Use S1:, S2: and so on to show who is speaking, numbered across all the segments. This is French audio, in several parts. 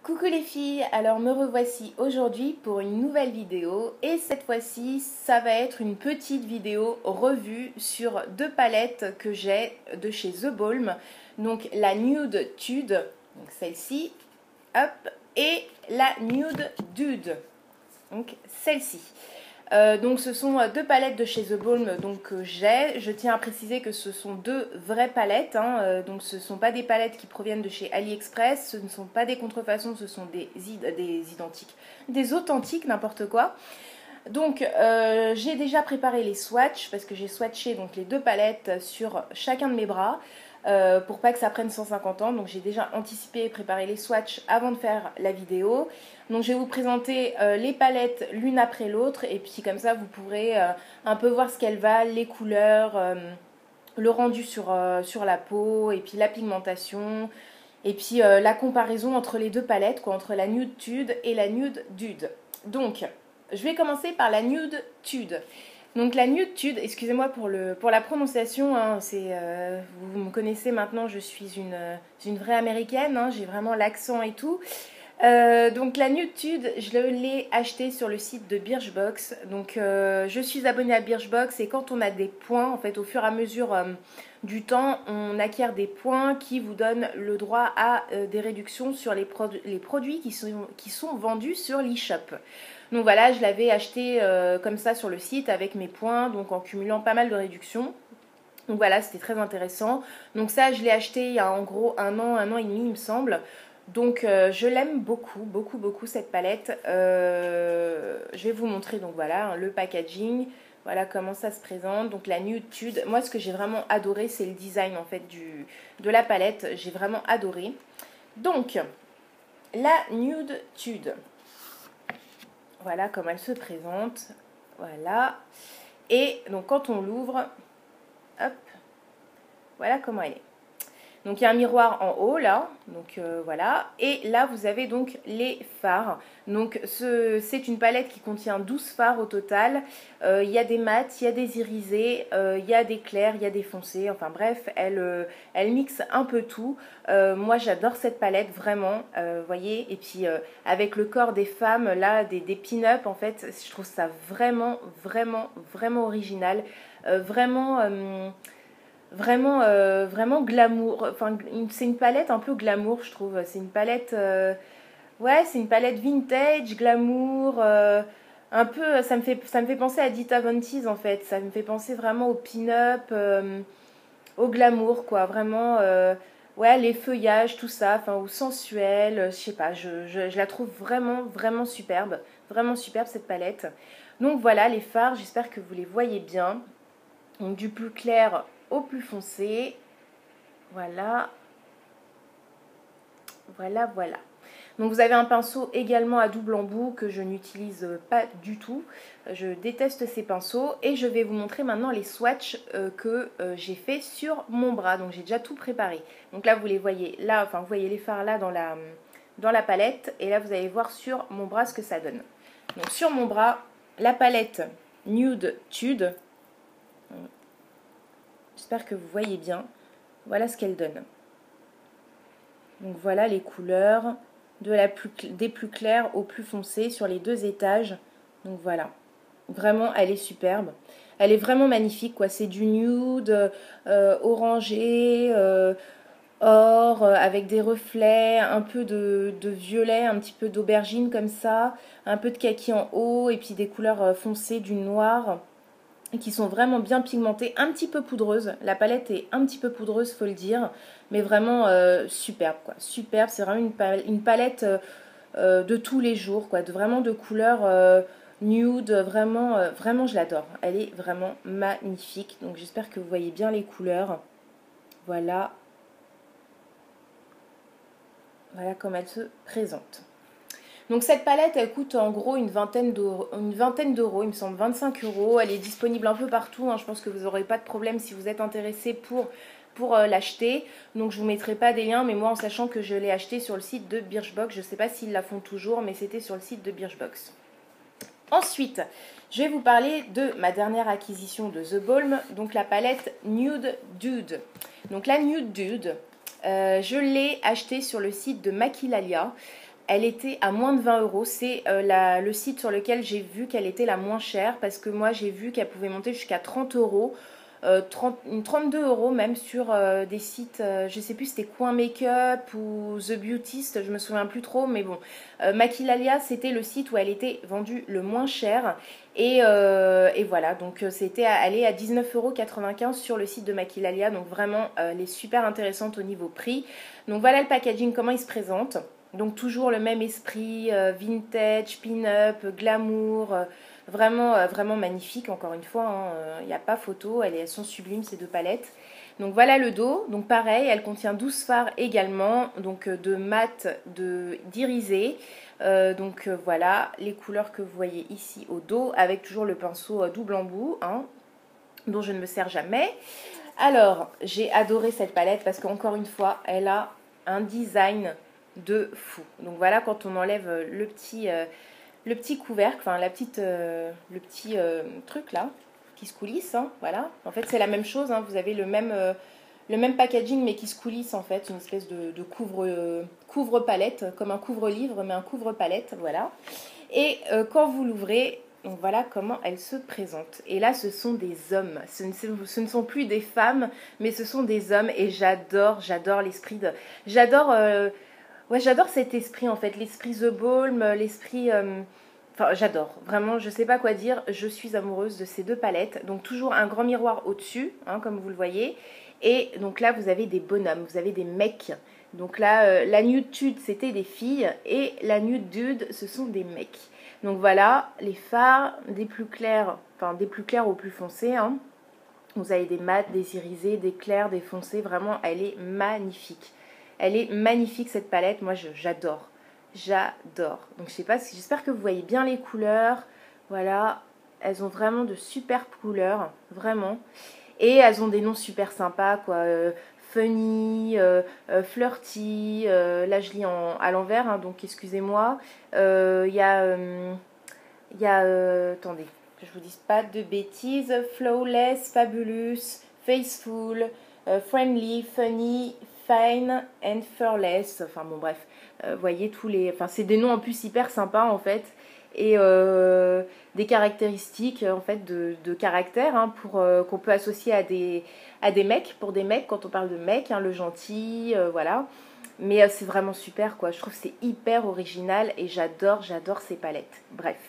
S1: Coucou les filles, alors me revoici aujourd'hui pour une nouvelle vidéo et cette fois-ci ça va être une petite vidéo revue sur deux palettes que j'ai de chez The Balm, donc la Nude Tude, donc celle-ci, hop, et la Nude Dude, donc celle-ci. Donc ce sont deux palettes de chez The Balm que j'ai. Je tiens à préciser que ce sont deux vraies palettes, donc ce ne sont pas des palettes qui proviennent de chez AliExpress, ce ne sont pas des contrefaçons, ce sont des identiques, des authentiques, n'importe quoi. Donc j'ai déjà préparé les swatchs parce que j'ai swatché donc les deux palettes sur chacun de mes bras. Pour pas que ça prenne 150 ans, donc j'ai déjà anticipé et préparé les swatchs avant de faire la vidéo. Donc je vais vous présenter les palettes l'une après l'autre et puis comme ça vous pourrez un peu voir ce qu'elles valent, les couleurs, le rendu sur la peau et puis la pigmentation et puis la comparaison entre les deux palettes, quoi, entre la Nude Tude et la Nude Dude. Donc je vais commencer par la Nude Tude. Donc la Nude Tude, excusez-moi pour la prononciation, vous me connaissez maintenant, je suis une vraie américaine, j'ai vraiment l'accent et tout. Donc la Nude Tude, je l'ai achetée sur le site de Birchbox. Donc je suis abonnée à Birchbox et quand on a des points, en fait au fur et à mesure du temps, on acquiert des points qui vous donnent le droit à des réductions sur les produits qui sont vendus sur l'eShop. Donc voilà, je l'avais acheté comme ça sur le site avec mes points, donc en cumulant pas mal de réductions. Donc voilà, c'était très intéressant. Donc ça, je l'ai acheté il y a en gros un an et demi, il me semble. Donc je l'aime beaucoup cette palette. Je vais vous montrer donc voilà le packaging. Voilà comment ça se présente. Donc la Nude Tude. Moi, ce que j'ai vraiment adoré, c'est le design en fait de la palette. J'ai vraiment adoré. Donc la Nude Tude. Voilà comment elle se présente. Voilà. Et donc quand on l'ouvre, hop, voilà comment elle est. Donc il y a un miroir en haut là, donc voilà. Et là vous avez donc les fards. Donc c'est une palette qui contient 12 fards au total. Il y a des mats, il y a des irisés, il y a des clairs, il y a des foncés. Enfin bref, elle mixe un peu tout. Moi j'adore cette palette vraiment, voyez. Et puis avec le corps des femmes là, des pin-up en fait, je trouve ça vraiment original. Vraiment glamour. Enfin, c'est une palette un peu glamour, je trouve. C'est une palette, ouais, c'est une palette vintage, glamour. Un peu, ça me fait penser à Dita Von Teese en fait. Ça me fait penser vraiment au pin-up, au glamour, quoi. Vraiment, ouais, les feuillages, tout ça, enfin, au sensuel. Je sais pas, je la trouve vraiment superbe. Vraiment superbe cette palette. Donc voilà les fards, j'espère que vous les voyez bien. Donc du plus clair au plus foncé. Voilà. Voilà. Donc vous avez un pinceau également à double embout que je n'utilise pas du tout. Je déteste ces pinceaux. Et je vais vous montrer maintenant les swatchs que j'ai fait sur mon bras. Donc j'ai déjà tout préparé. Donc là vous les voyez là, enfin vous voyez les fards là dans la palette. Et là vous allez voir sur mon bras ce que ça donne. Donc sur mon bras, la palette Nude Tude. J'espère que vous voyez bien. Voilà ce qu'elle donne. Donc voilà les couleurs des plus clairs aux plus foncés sur les deux étages. Donc voilà. Vraiment, elle est superbe. Elle est vraiment magnifique, quoi. C'est du nude, orangé, or, avec des reflets, un peu de violet, un petit peu d'aubergine comme ça, un peu de kaki en haut, et puis des couleurs foncées, du noir, qui sont vraiment bien pigmentées, un petit peu poudreuse. La palette est un petit peu poudreuse, faut le dire, mais vraiment superbe, quoi. Superbe, c'est vraiment une palette de tous les jours, quoi. Vraiment de couleurs nude, vraiment je l'adore. Elle est vraiment magnifique. Donc j'espère que vous voyez bien les couleurs. Voilà. Voilà comme elle se présente. Donc cette palette, elle coûte en gros une vingtaine d'euros, il me semble 25 euros. Elle est disponible un peu partout, je pense que vous n'aurez pas de problème si vous êtes intéressé pour l'acheter. Donc je ne vous mettrai pas des liens, mais moi en sachant que je l'ai acheté sur le site de Birchbox, je ne sais pas s'ils la font toujours, mais c'était sur le site de Birchbox. Ensuite, je vais vous parler de ma dernière acquisition de The Balm, donc la palette Nude Dude. Donc la Nude Dude, je l'ai achetée sur le site de Maquilalia. elle était à moins de 20 euros. C'est le site sur lequel j'ai vu qu'elle était la moins chère parce que moi j'ai vu qu'elle pouvait monter jusqu'à 30 euros. 32 euros même sur des sites, je sais plus c'était Coin Makeup ou The Beautist, je me souviens plus trop, mais bon, Maquillalia c'était le site où elle était vendue le moins cher et voilà, donc c'était allé à 19,95 € sur le site de Maquillalia, donc vraiment elle est super intéressante au niveau prix. Donc voilà le packaging, comment il se présente. Donc toujours le même esprit, vintage, pin-up, glamour, vraiment magnifique encore une fois, il n'y a pas photo, elles sont sublimes ces deux palettes. Donc voilà le dos, donc pareil, elle contient 12 fards également, donc de mat, d'irisé. Voilà les couleurs que vous voyez ici au dos, avec toujours le pinceau double embout, dont je ne me sers jamais. Alors, j'ai adoré cette palette parce qu'encore une fois, elle a un design de fou. Donc voilà, quand on enlève le petit couvercle, enfin le petit truc là, qui se coulisse, voilà. En fait, c'est la même chose, vous avez le même packaging mais qui se coulisse en fait, une espèce de couvre-palette, comme un couvre-livre mais un couvre-palette, voilà. Et quand vous l'ouvrez, donc voilà comment elle se présente. Et là, ce sont des hommes. Ce ne sont plus des femmes, mais ce sont des hommes. Et j'adore l'esprit de... J'adore cet esprit en fait. L'esprit The Balm, l'esprit... Enfin, j'adore. Vraiment, je ne sais pas quoi dire. Je suis amoureuse de ces deux palettes. Donc, toujours un grand miroir au-dessus, comme vous le voyez. Et donc là, vous avez des bonhommes, vous avez des mecs. Donc là, la nude tude, c'était des filles. Et la nude dude, ce sont des mecs. Donc voilà, les fards des plus clairs, enfin des plus clairs aux plus foncés. Vous avez des mats, des irisés, des clairs, des foncés. Vraiment, elle est magnifique. Elle est magnifique cette palette. Moi, j'adore. J'adore. Donc je sais pas, j'espère que vous voyez bien les couleurs. Voilà, elles ont vraiment de superbes couleurs, vraiment. Et elles ont des noms super sympas, quoi. Funny, flirty, là je lis à l'envers, donc excusez-moi. Il y a, attendez, que je vous dise pas de bêtises, flawless, fabulous, faithful, friendly, funny, fine and fearless. Enfin bon bref, voyez tous les, enfin c'est des noms en plus hyper sympas en fait. Et des caractéristiques en fait de caractère pour qu'on peut associer à des mecs, pour des mecs quand on parle de mecs, le gentil, voilà. Mais c'est vraiment super quoi, je trouve que c'est hyper original et j'adore ces palettes. Bref,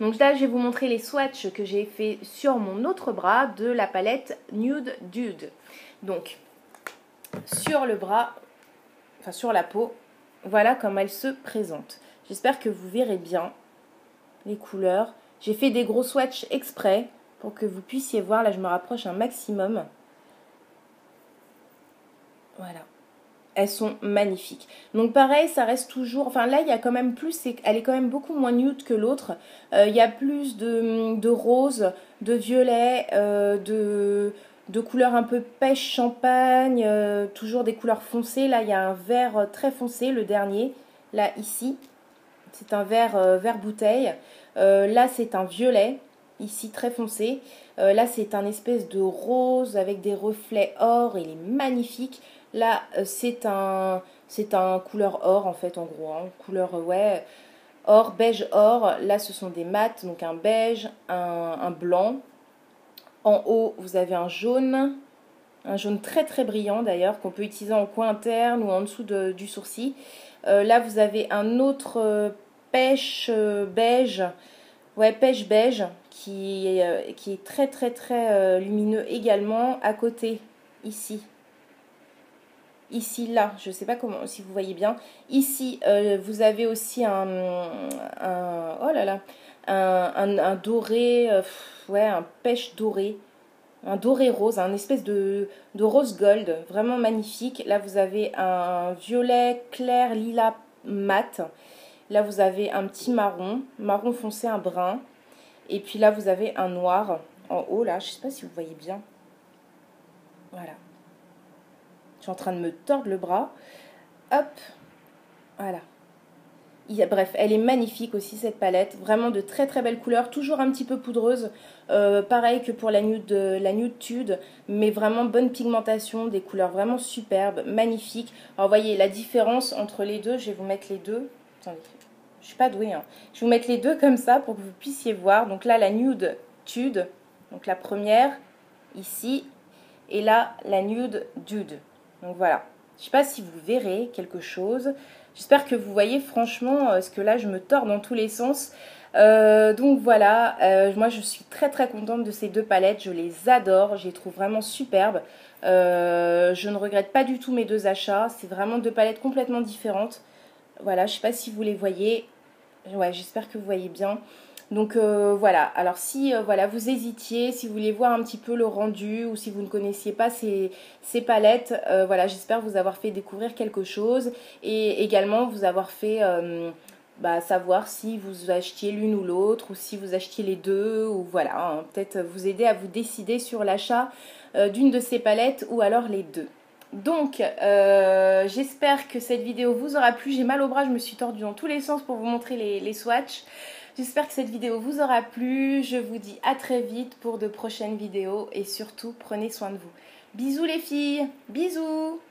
S1: donc là je vais vous montrer les swatchs que j'ai fait sur mon autre bras de la palette Nude Dude. Donc sur le bras, enfin sur la peau, voilà comment elle se présente. J'espère que vous verrez bien les couleurs. J'ai fait des gros swatchs exprès pour que vous puissiez voir. Là, je me rapproche un maximum. Voilà. Elles sont magnifiques. Donc pareil, ça reste toujours... Enfin là, il y a quand même plus... Elle est quand même beaucoup moins nude que l'autre. Il y a plus de rose, de violet, de couleurs un peu pêche champagne. Toujours des couleurs foncées. Là, il y a un vert très foncé, le dernier. Là, ici. C'est un vert bouteille. Là, c'est un violet, ici très foncé. Là, c'est un espèce de rose avec des reflets or. Il est magnifique. Là, c'est un couleur or, en fait, en gros. Couleur, ouais, or, beige or. Là, ce sont des mats, donc un beige, un blanc. En haut, vous avez un jaune très très brillant d'ailleurs, qu'on peut utiliser en coin interne ou en dessous du sourcil. Là, vous avez un autre pêche beige, ouais, pêche beige, qui est très très très lumineux également. À côté, ici, là, je ne sais pas comment, si vous voyez bien. Ici, vous avez aussi oh là là, un doré, ouais, un pêche doré. Un doré rose, un espèce de rose gold, vraiment magnifique. Là, vous avez un violet clair lilas mat. Là, vous avez un petit marron foncé, un brun. Et puis là, vous avez un noir en haut, là. Je ne sais pas si vous voyez bien. Voilà. Je suis en train de me tordre le bras. Hop. Voilà. Bref, elle est magnifique aussi cette palette, vraiment de très très belles couleurs, toujours un petit peu poudreuse, pareil que pour la nude tude, mais vraiment bonne pigmentation, des couleurs vraiment superbes, magnifiques. Alors vous voyez la différence entre les deux, je vais vous mettre les deux. Attendez, je suis pas douée, hein. Je vais vous mettre les deux comme ça pour que vous puissiez voir. Donc là, la Nude Tude, donc la première, ici, et là, la Nude Dude. Donc voilà. Je sais pas si vous verrez quelque chose. J'espère que vous voyez franchement, parce que là, je me tords dans tous les sens. Donc voilà, moi je suis très très contente de ces deux palettes, je les adore, je les trouve vraiment superbes. Je ne regrette pas du tout mes deux achats, c'est vraiment deux palettes complètement différentes. Voilà, je ne sais pas si vous les voyez, ouais, j'espère que vous voyez bien. Donc voilà, alors si voilà, vous hésitiez, si vous voulez voir un petit peu le rendu ou si vous ne connaissiez pas ces palettes, voilà, j'espère vous avoir fait découvrir quelque chose et également vous avoir fait savoir si vous achetiez l'une ou l'autre ou si vous achetiez les deux ou voilà, hein, peut-être vous aider à vous décider sur l'achat d'une de ces palettes ou alors les deux. Donc, j'espère que cette vidéo vous aura plu. J'ai mal au bras, je me suis tordue dans tous les sens pour vous montrer les swatchs. J'espère que cette vidéo vous aura plu. Je vous dis à très vite pour de prochaines vidéos et surtout, prenez soin de vous. Bisous les filles, bisous!